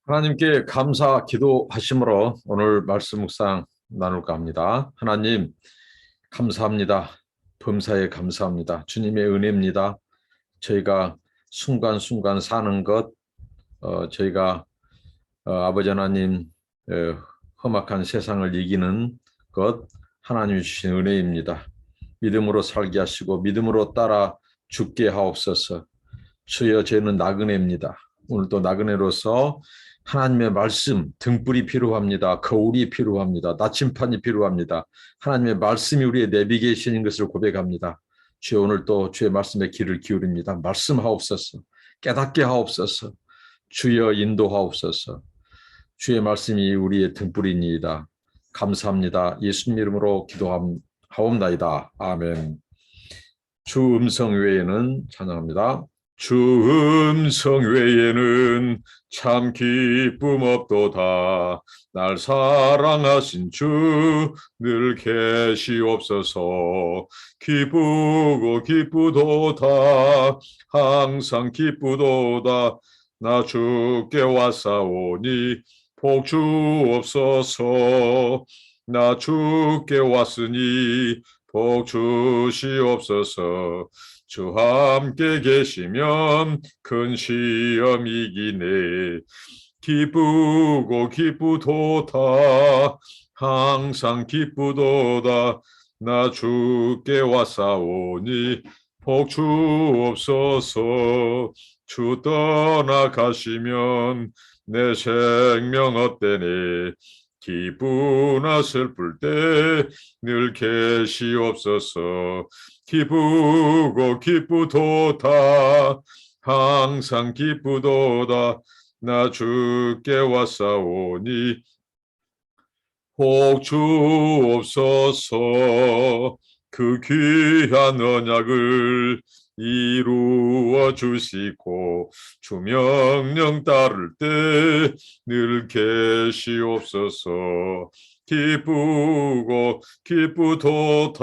하나님께 감사 기도하심으로 오늘 말씀 묵상 나눌까 합니다. 하나님 감사합니다. 범사에 감사합니다. 주님의 은혜입니다. 저희가 순간순간 사는 것, 저희가 아버지 하나님 험악한 세상을 이기는 것 하나님이 주신 은혜입니다. 믿음으로 살게 하시고 믿음으로 따라 죽게 하옵소서. 주여, 저희는 나그네입니다. 오늘도 나그네로서 하나님의 말씀, 등불이 필요합니다. 거울이 필요합니다. 나침판이 필요합니다. 하나님의 말씀이 우리의 내비게이션인 것을 고백합니다. 주여, 오늘 또 주의 말씀에 귀를 기울입니다. 말씀하옵소서. 깨닫게 하옵소서. 주여, 인도하옵소서. 주의 말씀이 우리의 등불이니이다. 감사합니다. 예수님 이름으로 기도하옵나이다. 아멘. 주 음성 외에는 찬양합니다. 주 음성 외에는 참 기쁨 없도다. 날 사랑하신 주 늘 계시옵소서. 기쁘고 기쁘도다. 항상 기쁘도다. 나 주께 왔사오니 복 주옵소서. 나 주께 왔으니 복 주시옵소서. 주 함께 계시면 큰 시험 이기네. 기쁘고 기쁘도다. 항상 기쁘도다. 나 주께 왔사오니 복 주옵소서. 주 떠나가시면 내 생명 헛되네. 기쁘나 슬플 때 늘 계시옵소서. 기쁘고 기쁘도다. 항상 기쁘도다. 나 주께 왔사오니 복 주옵소서. 그 귀한 언약을 이루어 주시고 주 명령 따를 때 늘 계시옵소서. 기쁘고 기쁘도다.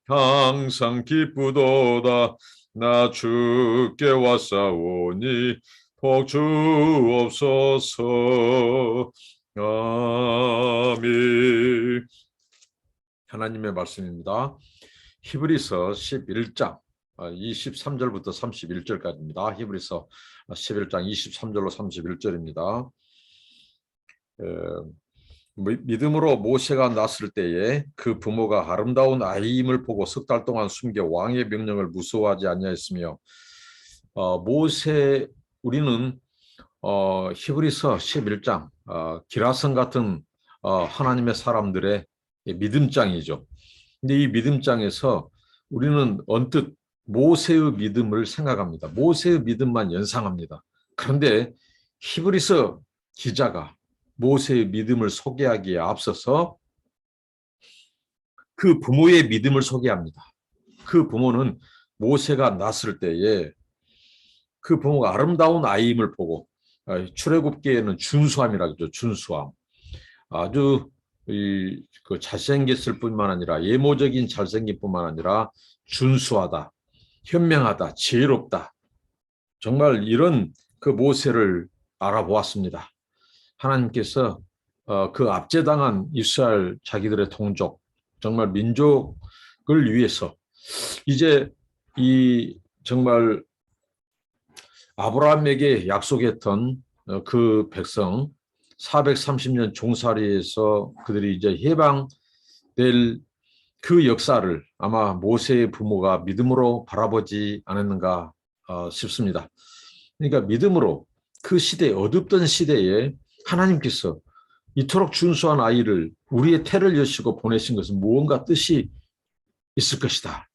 항상 기쁘도다. 나 주께 왔사오니 복 주옵소서. 아멘. 하나님의 말씀입니다. 히브리서 11장 23절부터 31절까지입니다. 히브리서 11장 23절로 31절입니다. 믿음으로 모세가 낳았을 때에 그 부모가 아름다운 아이임을 보고 석 달 동안 숨겨 왕의 명령을 무서워하지 아니하였으며 우리는 히브리서 11장 기라성 같은 하나님의 사람들의 믿음장이죠. 근데 이 믿음장에서 우리는 언뜻 모세의 믿음을 생각합니다. 모세의 믿음만 연상합니다. 그런데 히브리서 기자가 모세의 믿음을 소개하기에 앞서서 그 부모의 믿음을 소개합니다. 그 부모는 모세가 낳았을 때에 그 부모가 아름다운 아이임을 보고, 출애굽기에는 준수함이라고 하죠. 준수함. 아주 그 잘생겼을 뿐만 아니라 예모적인 잘생김뿐만 아니라 준수하다, 현명하다, 지혜롭다. 정말 이런 그 모세를 알아보았습니다. 하나님께서 그 압제당한 이스라엘 자기들의 동족, 정말 민족을 위해서 이제 이 정말 아브라함에게 약속했던 그 백성 430년 종살이에서 그들이 이제 해방될 그 역사를 아마 모세의 부모가 믿음으로 바라보지 않았는가 싶습니다. 그러니까 믿음으로 그 시대에, 어둡던 시대에 하나님께서 이토록 준수한 아이를 우리의 태를 여시고 보내신 것은 무언가 뜻이 있을 것이다.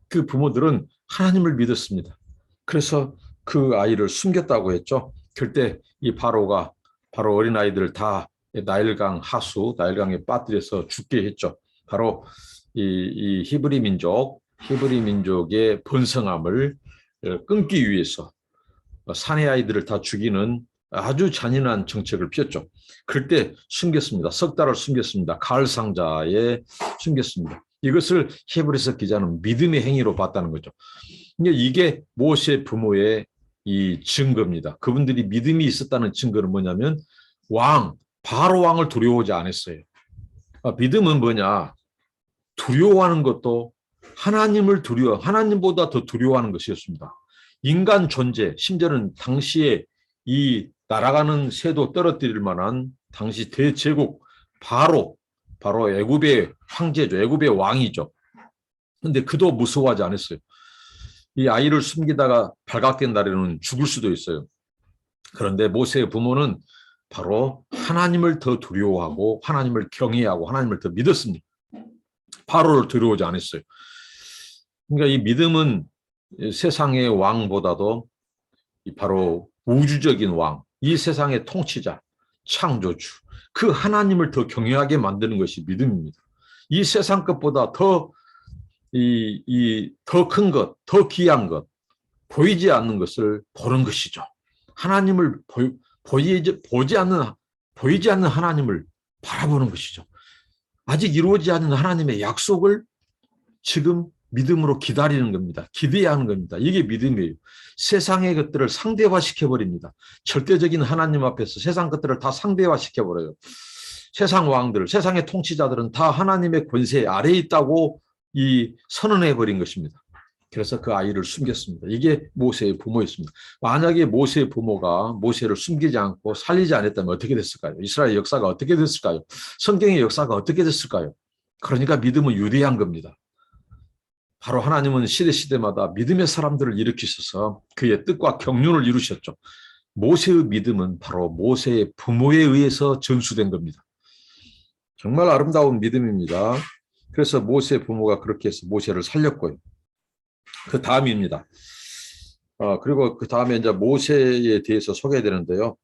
그 부모들은 하나님을 믿었습니다. 그래서 그 아이를 숨겼다고 했죠. 그때 이 바로가 바로 어린아이들을 다 나일강 하수, 나일강에 빠뜨려서 죽게 했죠. 바로 이 히브리 민족의 번성함을 끊기 위해서 사내 아이들을 다 죽이는 아주 잔인한 정책을 폈죠. 그럴 때 숨겼습니다. 석 달을 숨겼습니다. 가을 상자에 숨겼습니다. 이것을 히브리서 기자는 믿음의 행위로 봤다는 거죠. 이게 모세 부모의 이 증거입니다. 그분들이 믿음이 있었다는 증거는 뭐냐면 바로 왕을 두려워하지 않았어요. 믿음은 뭐냐? 두려워하는 것도 하나님보다 더 두려워하는 것이었습니다. 인간 존재, 심지어는 당시에 이 날아가는 새도 떨어뜨릴 만한 당시 대제국 바로 애굽의 황제죠. 애굽의 왕이죠. 근데 그도 무서워하지 않았어요. 이 아이를 숨기다가 발각된 날에는 죽을 수도 있어요. 그런데 모세의 부모는 바로 하나님을 더 두려워하고 하나님을 경외하고 하나님을 더 믿었습니다. 바로를 두려워하지 않았어요. 그러니까 이 믿음은 세상의 왕보다도 바로 우주적인 왕, 이 세상의 통치자, 창조주, 그 하나님을 더 경외하게 만드는 것이 믿음입니다. 이 세상 것보다 더 큰 것, 더 귀한 것, 보이지 않는 것을 보는 것이죠. 하나님을 보이지 않는 하나님을 바라보는 것이죠. 아직 이루어지지 않은 하나님의 약속을 지금 믿음으로 기다리는 겁니다. 기대하는 겁니다. 이게 믿음이에요. 세상의 것들을 상대화시켜버립니다. 절대적인 하나님 앞에서 세상 것들을 다 상대화시켜버려요. 세상 왕들, 세상의 통치자들은 다 하나님의 권세 아래에 있다고 선언해버린 것입니다. 그래서 그 아이를 숨겼습니다. 이게 모세의 부모였습니다. 만약에 모세의 부모가 모세를 숨기지 않고 살리지 않았다면 어떻게 됐을까요? 이스라엘 역사가 어떻게 됐을까요? 성경의 역사가 어떻게 됐을까요? 그러니까 믿음은 유대한 겁니다. 바로 하나님은 시대마다 믿음의 사람들을 일으키셔서 그의 뜻과 경륜을 이루셨죠. 모세의 믿음은 바로 모세의 부모에 의해서 전수된 겁니다. 정말 아름다운 믿음입니다. 그래서 모세의 부모가 그렇게 해서 모세를 살렸고요. 그 다음입니다. 그리고 그 다음에 이제 모세에 대해서 소개되는데요.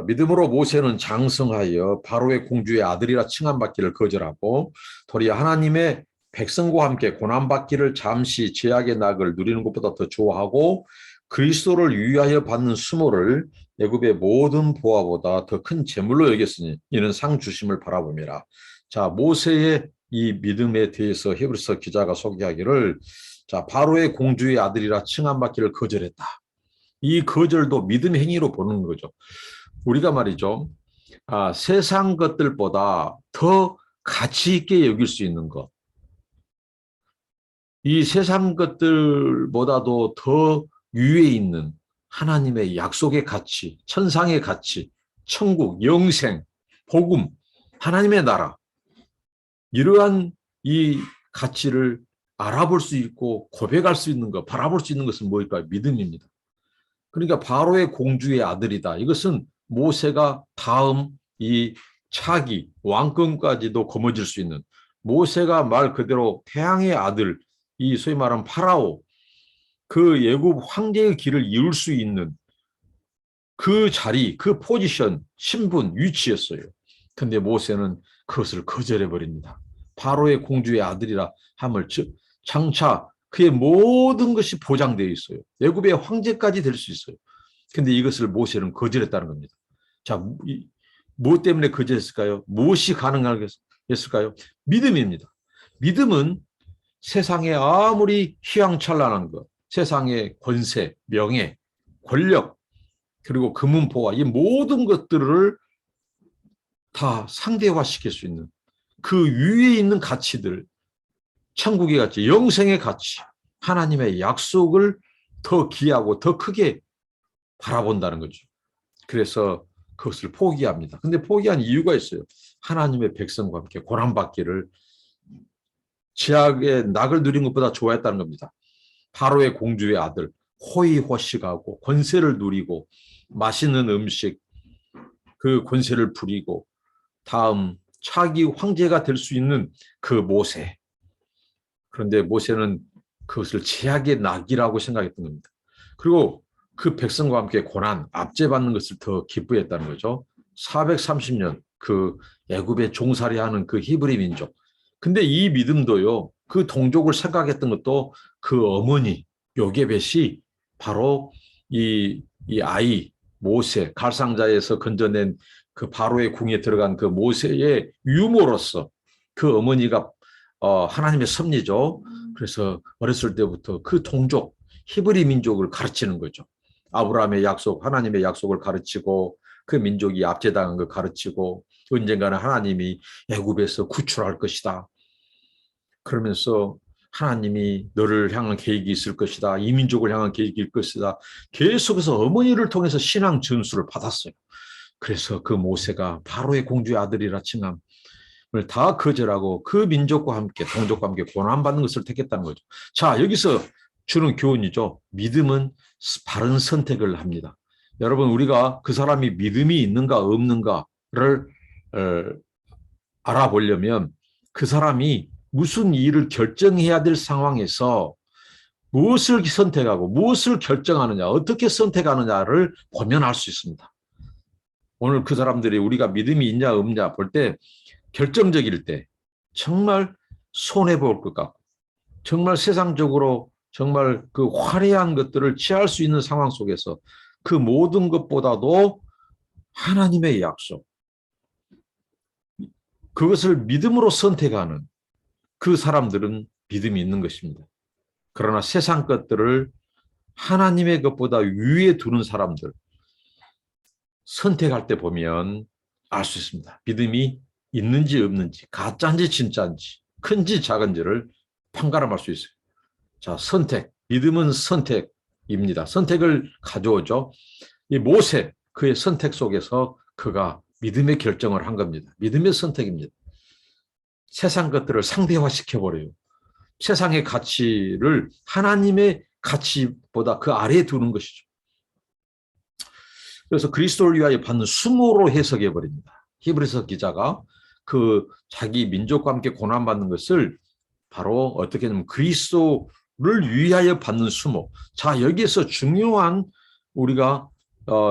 믿음으로 모세는 장성하여 바로의 공주의 아들이라 칭함받기를 거절하고 도리어 하나님의 백성과 함께 고난받기를 잠시 죄악의 낙을 누리는 것보다 더 좋아하고 그리스도를 위하여 받는 수모를 애굽의 모든 보화보다 더 큰 재물로 여겼으니 이는 상 주심을 바라봅니다. 자, 모세의 이 믿음에 대해서 히브리서 기자가 소개하기를 바로의 공주의 아들이라 칭함받기를 거절했다. 이 거절도 믿음의 행위로 보는 거죠. 우리가 말이죠. 세상 것들보다 더 가치 있게 여길 수 있는 것. 이 세상 것들보다도 더 위에 있는 하나님의 약속의 가치, 천상의 가치, 천국, 영생, 복음, 하나님의 나라. 이러한 이 가치를 알아볼 수 있고 고백할 수 있는 것, 바라볼 수 있는 것은 뭘까요? 믿음입니다. 그러니까 바로의 공주의 아들이다. 이것은 모세가 다음 이 차기, 왕권까지도 거머쥘 수 있는 모세가 말 그대로 태양의 아들, 이 소위 말하는 파라오, 그 애굽 황제의 길을 이룰 수 있는 그 자리, 그 포지션, 신분, 위치였어요. 근데 모세는 그것을 거절해버립니다. 바로의 공주의 아들이라 함을 장차 그의 모든 것이 보장되어 있어요. 애굽의 황제까지 될 수 있어요. 근데 이것을 모세는 거절했다는 겁니다. 자, 뭐 때문에 거절했을까요? 무엇이 가능했을까요? 믿음입니다. 믿음은 세상에 아무리 휘황찬란한 것, 세상의 권세, 명예, 권력, 그리고 금은보화, 이 모든 것들을 다 상대화시킬 수 있는 그 위에 있는 가치들, 천국의 가치, 영생의 가치, 하나님의 약속을 더 귀하고 더 크게 바라본다는 거죠. 그래서 그것을 포기합니다. 근데 포기한 이유가 있어요. 하나님의 백성과 함께 고난받기를 죄악의 낙을 누린 것보다 좋아했다는 겁니다. 바로의 공주의 아들, 호의호식하고 권세를 누리고 맛있는 음식, 그 권세를 부리고 다음 차기 황제가 될 수 있는 그 모세. 그런데 모세는 그것을 죄악의 낙이라고 생각했던 겁니다. 그리고 그 백성과 함께 고난, 압제받는 것을 더 기뻐했다는 거죠. 430년 그 애굽에 종살이하는 그 히브리 민족. 근데 이 믿음도요, 그 동족을 생각했던 것도 그 어머니 요게벳이 바로 이 아이 모세 갈상자에서 건져낸 그 바로의 궁에 들어간 그 모세의 유모로서 그 어머니가 하나님의 섭리죠. 그래서 어렸을 때부터 그 동족 히브리 민족을 가르치는 거죠. 아브라함의 약속, 하나님의 약속을 가르치고 그 민족이 압제당한 걸 가르치고 언젠가는 하나님이 애굽에서 구출할 것이다. 그러면서 하나님이 너를 향한 계획이 있을 것이다. 이 민족을 향한 계획이 있을 것이다. 계속해서 어머니를 통해서 신앙 전수를 받았어요. 그래서 그 모세가 바로의 공주의 아들이라 칭함을 다 거절하고 그 민족과 함께 동족과 함께 고난받는 것을 택했다는 거죠. 자, 여기서 주는 교훈이죠. 믿음은 바른 선택을 합니다. 여러분, 우리가 그 사람이 믿음이 있는가 없는가를 알아보려면 그 사람이 무슨 일을 결정해야 될 상황에서 무엇을 선택하고 무엇을 결정하느냐, 어떻게 선택하느냐를 보면 알 수 있습니다. 오늘 그 사람들이 우리가 믿음이 있냐 없냐 볼 때 결정적일 때 정말 손해볼 것 같고 정말 세상적으로 정말 그 화려한 것들을 취할 수 있는 상황 속에서 그 모든 것보다도 하나님의 약속, 그것을 믿음으로 선택하는 그 사람들은 믿음이 있는 것입니다. 그러나 세상 것들을 하나님의 것보다 위에 두는 사람들 선택할 때 보면 알 수 있습니다. 믿음이 있는지 없는지, 가짜인지 진짜인지, 큰지 작은지를 판가름할 수 있어요. 자, 선택. 믿음은 선택입니다. 선택을 가져오죠. 이 모세, 그의 선택 속에서 그가 믿음의 결정을 한 겁니다. 믿음의 선택입니다. 세상 것들을 상대화시켜버려요. 세상의 가치를 하나님의 가치보다 그 아래에 두는 것이죠. 그래서 그리스도를 위하여 받는 수모로 해석해 버립니다. 히브리서 기자가 그 자기 민족과 함께 고난받는 것을 바로 어떻게 하냐면 그리스도를 위하여 받는 수모. 자, 여기에서 중요한 우리가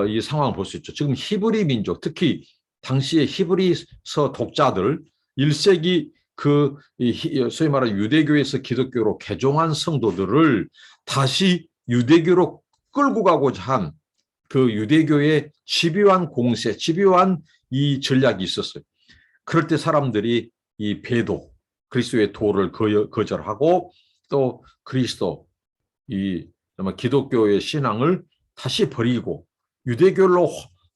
이 상황을 볼 수 있죠. 지금 히브리 민족, 특히 당시의 히브리서 독자들 1세기 그 소위 말하는 유대교에서 기독교로 개종한 성도들을 다시 유대교로 끌고 가고자 한 그 유대교의 집요한 공세, 집요한 이 전략이 있었어요. 그럴 때 사람들이 이 배도, 그리스도의 도를 거절하고 또 그리스도, 이 기독교의 신앙을 다시 버리고 유대교로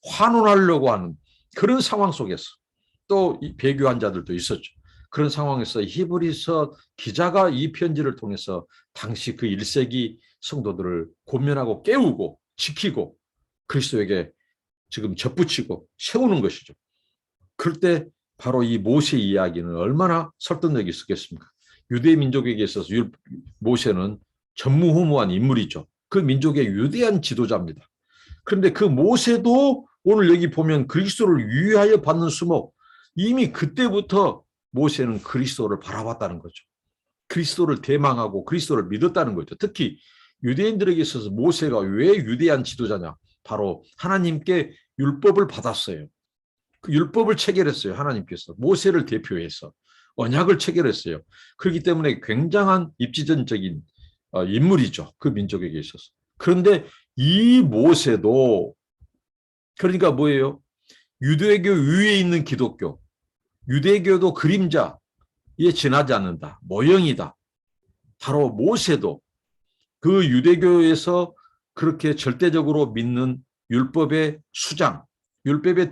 환원하려고 하는 그런 상황 속에서 또 배교한 자들도 있었죠. 그런 상황에서 히브리서 기자가 이 편지를 통해서 당시 그 1세기 성도들을 권면하고 깨우고 지키고 그리스도에게 지금 접붙이고 세우는 것이죠. 그럴 때 바로 이 모세 이야기는 얼마나 설득력이 있었겠습니까? 유대 민족에게 있어서 모세는 전무후무한 인물이죠. 그 민족의 위대한 지도자입니다. 그런데 그 모세도 오늘 여기 보면 그리스도를 위하여 받는 수목, 이미 그때부터 모세는 그리스도를 바라봤다는 거죠. 그리스도를 대망하고 그리스도를 믿었다는 거죠. 특히 유대인들에게 있어서 모세가 왜 위대한 지도자냐? 바로 하나님께 율법을 받았어요. 그 율법을 체결했어요. 하나님께서 모세를 대표해서 언약을 체결했어요. 그렇기 때문에 굉장한 입지전적인 인물이죠. 그 민족에게 있어서. 그런데 이 모세도 그러니까 뭐예요? 유대교 위에 있는 기독교, 유대교도 그림자에 지나지 않는다. 모형이다. 바로 모세도 그 유대교에서 그렇게 절대적으로 믿는 율법의 수장, 율법의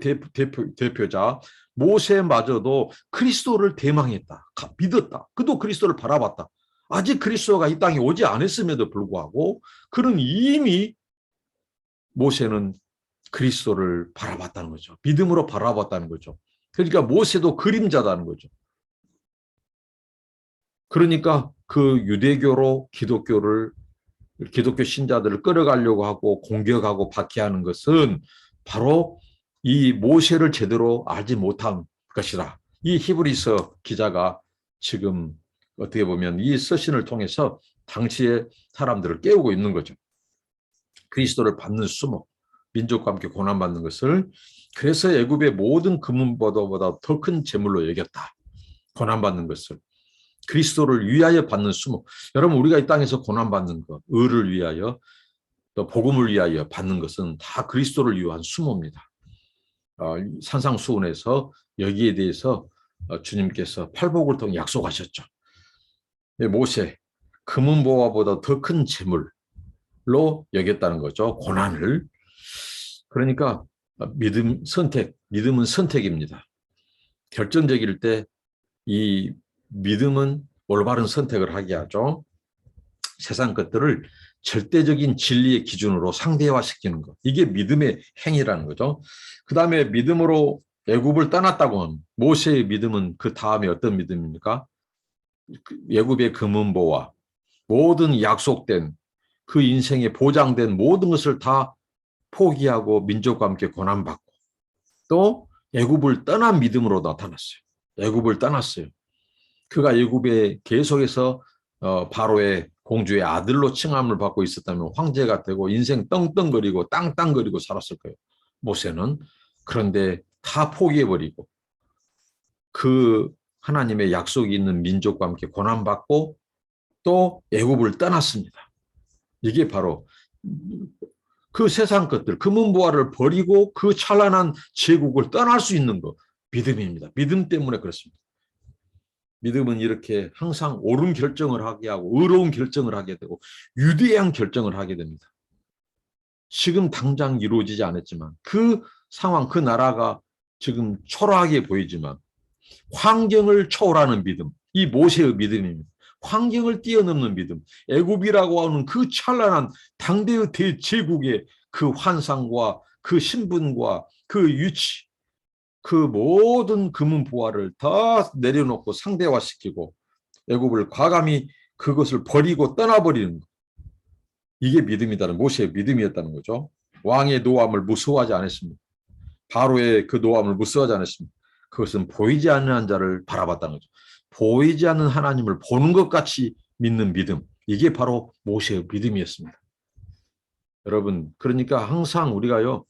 대표자 모세마저도 그리스도를 대망했다. 믿었다. 그도 그리스도를 바라봤다. 아직 그리스도가 이 땅에 오지 않았음에도 불구하고 그는 이미 모세는 그리스도를 바라봤다는 거죠. 믿음으로 바라봤다는 거죠. 그러니까 모세도 그림자다는 거죠. 그러니까 그 유대교로 기독교 신자들을 끌어가려고 하고 공격하고 박해하는 것은 바로 이 모세를 제대로 알지 못한 것이다. 이 히브리서 기자가 지금 어떻게 보면 이 서신을 통해서 당시의 사람들을 깨우고 있는 거죠. 그리스도를 받는 수목, 민족과 함께 고난받는 것을 그래서 애굽의 모든 금은보다 더 큰 재물로 여겼다. 고난받는 것을. 그리스도를 위하여 받는 수목. 여러분 우리가 이 땅에서 고난받는 것, 의를 위하여 또 복음을 위하여 받는 것은 다 그리스도를 위한 수모입니다. 산상수훈에서 여기에 대해서 주님께서 팔복을 통해 약속하셨죠. 모세, 금은보화보다 더 큰 재물, 여겼다는 거죠. 고난을. 그러니까 믿음은 선택입니다. 결정적일 때 이 믿음은 올바른 선택을 하게 하죠. 세상 것들을 절대적인 진리의 기준으로 상대화시키는 것. 이게 믿음의 행위라는 거죠. 그 다음에 믿음으로 애굽을 떠났다고 하면 모세의 믿음은 그 다음에 어떤 믿음입니까? 애굽의 금은보화, 모든 약속된 그 인생에 보장된 모든 것을 다 포기하고 민족과 함께 고난받고 또 애굽을 떠난 믿음으로 나타났어요. 애굽을 떠났어요. 그가 애굽에 계속해서 바로의 공주의 아들로 칭함을 받고 있었다면 황제가 되고 인생 떵떵거리고 땅땅거리고 살았을 거예요. 모세는. 그런데 다 포기해버리고 그 하나님의 약속이 있는 민족과 함께 고난받고 또 애굽을 떠났습니다. 이게 바로 그 세상 것들, 금은보화를 버리고 그 찬란한 제국을 떠날 수 있는 것, 믿음입니다. 믿음 때문에 그렇습니다. 믿음은 이렇게 항상 옳은 결정을 하게 하고 의로운 결정을 하게 되고 위대한 결정을 하게 됩니다. 지금 당장 이루어지지 않았지만 그 상황, 그 나라가 지금 초라하게 보이지만 환경을 초월하는 믿음, 이 모세의 믿음입니다. 환경을 뛰어넘는 믿음, 애굽이라고 하는 그 찬란한 당대의 대제국의 그 환상과 그 신분과 그 위치, 그 모든 금은보화를 다 내려놓고 상대화시키고 애굽을 과감히 그것을 버리고 떠나버리는 것. 이게 믿음이다는 모세의 믿음이었다는 거죠. 왕의 노함을 무서워하지 않았습니다. 바로의 그 노함을 무서워하지 않았습니다. 그것은 보이지 않는 자를 바라봤다는 거죠. 보이지 않는 하나님을 보는 것 같이 믿는 믿음. 이게 바로 모세의 믿음이었습니다. 여러분, 그러니까 항상 우리가요,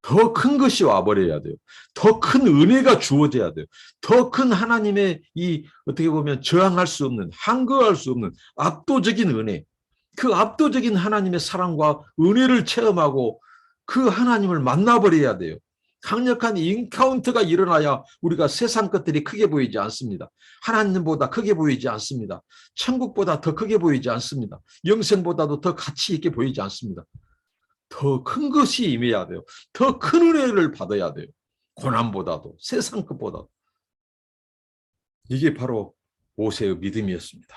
더 큰 것이 와버려야 돼요. 더 큰 은혜가 주어져야 돼요. 더 큰 하나님의 이 어떻게 보면 저항할 수 없는, 한거할 수 없는 압도적인 은혜, 그 압도적인 하나님의 사랑과 은혜를 체험하고 그 하나님을 만나버려야 돼요. 강력한 인카운트가 일어나야 우리가 세상 것들이 크게 보이지 않습니다. 하나님보다 크게 보이지 않습니다. 천국보다 더 크게 보이지 않습니다. 영생보다도 더 가치 있게 보이지 않습니다. 더 큰 것이 임해야 돼요. 더 큰 은혜를 받아야 돼요. 고난보다도 세상 것보다도. 이게 바로 모세의 믿음이었습니다.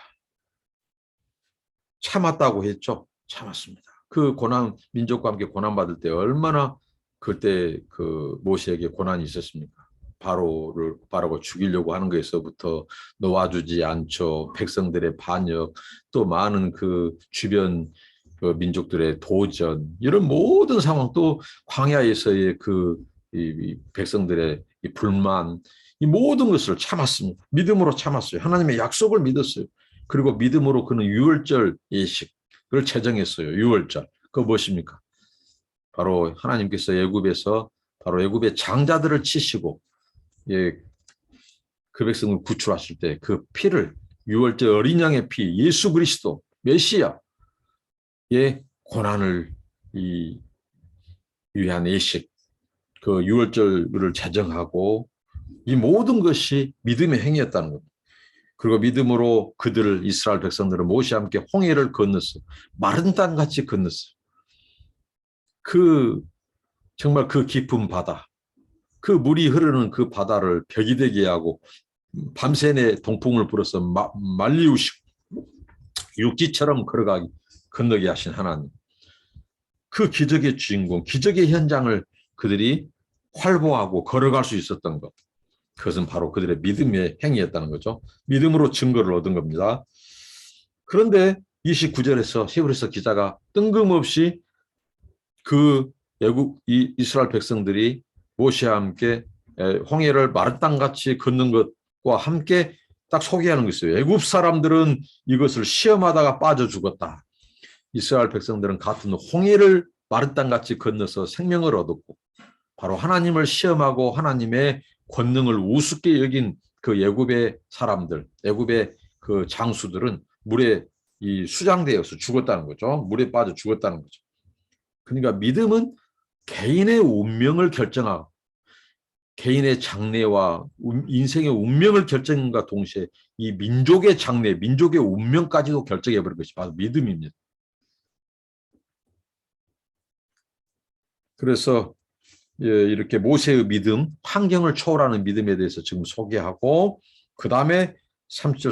참았다고 했죠. 참았습니다. 그 고난, 민족과 함께 고난받을 때 얼마나 그때 그 모세에게 고난이 있었습니까? 바로가 죽이려고 하는 것에서부터 놓아주지 않죠. 백성들의 반역, 또 많은 그 주변 그 민족들의 도전, 이런 모든 상황, 또 광야에서의 이 백성들의 이 불만, 이 모든 것을 참았습니다. 믿음으로 참았어요. 하나님의 약속을 믿었어요. 그리고 믿음으로 그는 유월절 예식을 제정했어요. 유월절. 그거 무엇입니까? 바로 하나님께서 애굽에서 바로 애굽의 장자들을 치시고 예, 그 백성을 구출하실 때 그 피를 유월절 어린 양의 피, 예수 그리스도 메시아의 고난을 위한 예식, 그 유월절을 제정하고 이 모든 것이 믿음의 행위였다는 겁니다. 그리고 믿음으로 그들을 이스라엘 백성들은 모세와 함께 홍해를 건넜어요. 마른 땅같이 건넜어요. 정말 그 깊은 바다, 그 물이 흐르는 그 바다를 벽이 되게 하고 밤새내 동풍을 불어서 말리우시고 육지처럼 건너게 하신 하나님. 그 기적의 주인공, 기적의 현장을 그들이 활보하고 걸어갈 수 있었던 것. 그것은 바로 그들의 믿음의 행위였다는 거죠. 믿음으로 증거를 얻은 겁니다. 그런데 29절에서 히브리서 기자가 뜬금없이 그 이스라엘 백성들이 모세와 함께 홍해를 마른 땅같이 걷는 것과 함께 딱 소개하는 것이에요. 애굽 사람들은 이것을 시험하다가 빠져 죽었다. 이스라엘 백성들은 같은 홍해를 마른 땅같이 건너서 생명을 얻었고 바로 하나님을 시험하고 하나님의 권능을 우습게 여긴 그 애굽의 사람들, 애굽의 그 장수들은 물에 수장되어서 죽었다는 거죠. 물에 빠져 죽었다는 거죠. 그러니까 믿음은 개인의 운명을 결정하고 개인의 장래와 인생의 운명을 결정과 동시에 이 민족의 장래, 민족의 운명까지도 결정해버린 것이 바로 믿음입니다. 그래서 이렇게 모세의 믿음, 환경을 초월하는 믿음에 대해서 지금 소개하고 그 다음에 30절,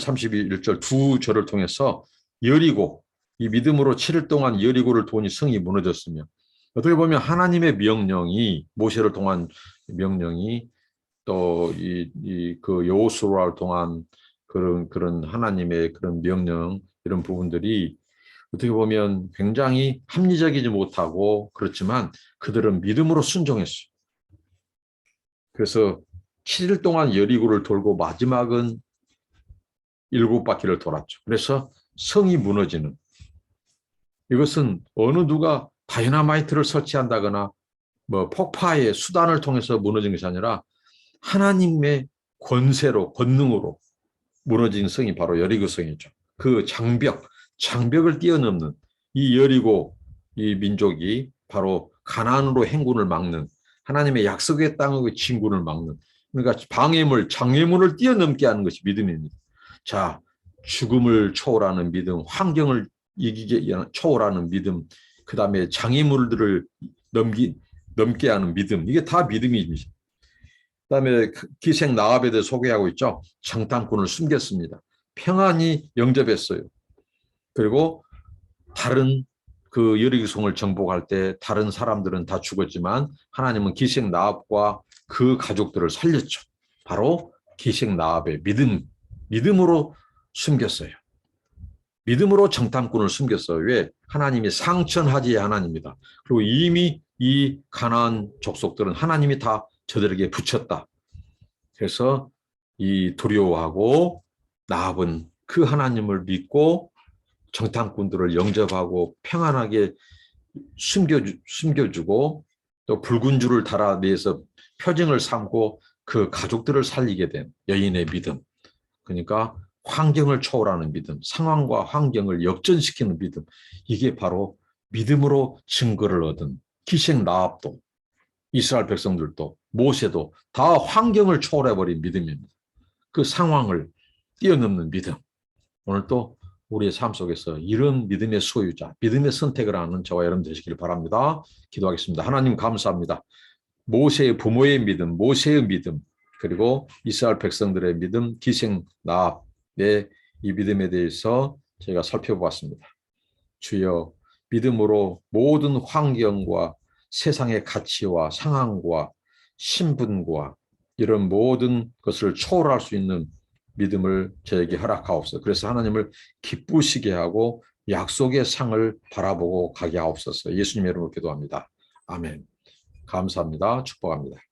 31절 두 절을 통해서 여리고 이 믿음으로 7일 동안 여리고를 도니 성이 무너졌으며 어떻게 보면 하나님의 명령이 모세를 통한 명령이 또 그 여호수아를 통한 그런 하나님의 그런 명령 이런 부분들이 어떻게 보면 굉장히 합리적이지 못하고 그렇지만 그들은 믿음으로 순종했어요. 그래서 7일 동안 여리고를 돌고 마지막은 7바퀴를 돌았죠. 그래서 성이 무너지는 이것은 어느 누가 다이너마이트를 설치한다거나 뭐 폭파의 수단을 통해서 무너진 것이 아니라 하나님의 권세로 권능으로 무너진 성이 바로 여리고 성이죠. 그 장벽을 뛰어넘는 이 여리고 이 민족이 바로 가나안으로 행군을 막는 하나님의 약속의 땅의 진군을 막는 그러니까 장애물을 뛰어넘게 하는 것이 믿음입니다. 자, 죽음을 초월하는 믿음, 환경을 이기게 초월하는 믿음, 그 다음에 장애물들을 넘게 하는 믿음, 이게 다 믿음입니다. 그다음에 기생 나합에 대해 소개하고 있죠. 정탐꾼을 숨겼습니다. 평안히 영접했어요. 그리고 다른 그 여리고성을 정복할 때 다른 사람들은 다 죽었지만 하나님은 기생 나합과 그 가족들을 살렸죠. 바로 기생 나합의 믿음으로 숨겼어요. 믿음으로 정탐꾼을 숨겼어요. 왜? 하나님이 상천하지의 하나님입니다. 그리고 이미 이 가나안 족속들은 하나님이 다 저들에게 붙였다. 그래서 이 두려워하고 나합은 그 하나님을 믿고 정탐꾼들을 영접하고 평안하게 숨겨주고 또 붉은 줄을 달아내서 표징을 삼고 그 가족들을 살리게 된 여인의 믿음. 그러니까 환경을 초월하는 믿음, 상황과 환경을 역전시키는 믿음. 이게 바로 믿음으로 증거를 얻은 기생 나합도 이스라엘 백성들도 모세도 다 환경을 초월해버린 믿음입니다. 그 상황을 뛰어넘는 믿음. 오늘 또 우리의 삶 속에서 이런 믿음의 소유자, 믿음의 선택을 하는 저와 여러분 되시길 바랍니다. 기도하겠습니다. 하나님 감사합니다. 모세의 부모의 믿음, 모세의 믿음, 그리고 이스라엘 백성들의 믿음, 기생 나합의 이 믿음에 대해서 제가 살펴보았습니다. 주여 믿음으로 모든 환경과 세상의 가치와 상황과 신분과 이런 모든 것을 초월할 수 있는 믿음을 저에게 허락하옵소서. 그래서 하나님을 기쁘시게 하고 약속의 상을 바라보고 가게 하옵소서. 예수님의 이름으로 기도합니다. 아멘. 감사합니다. 축복합니다.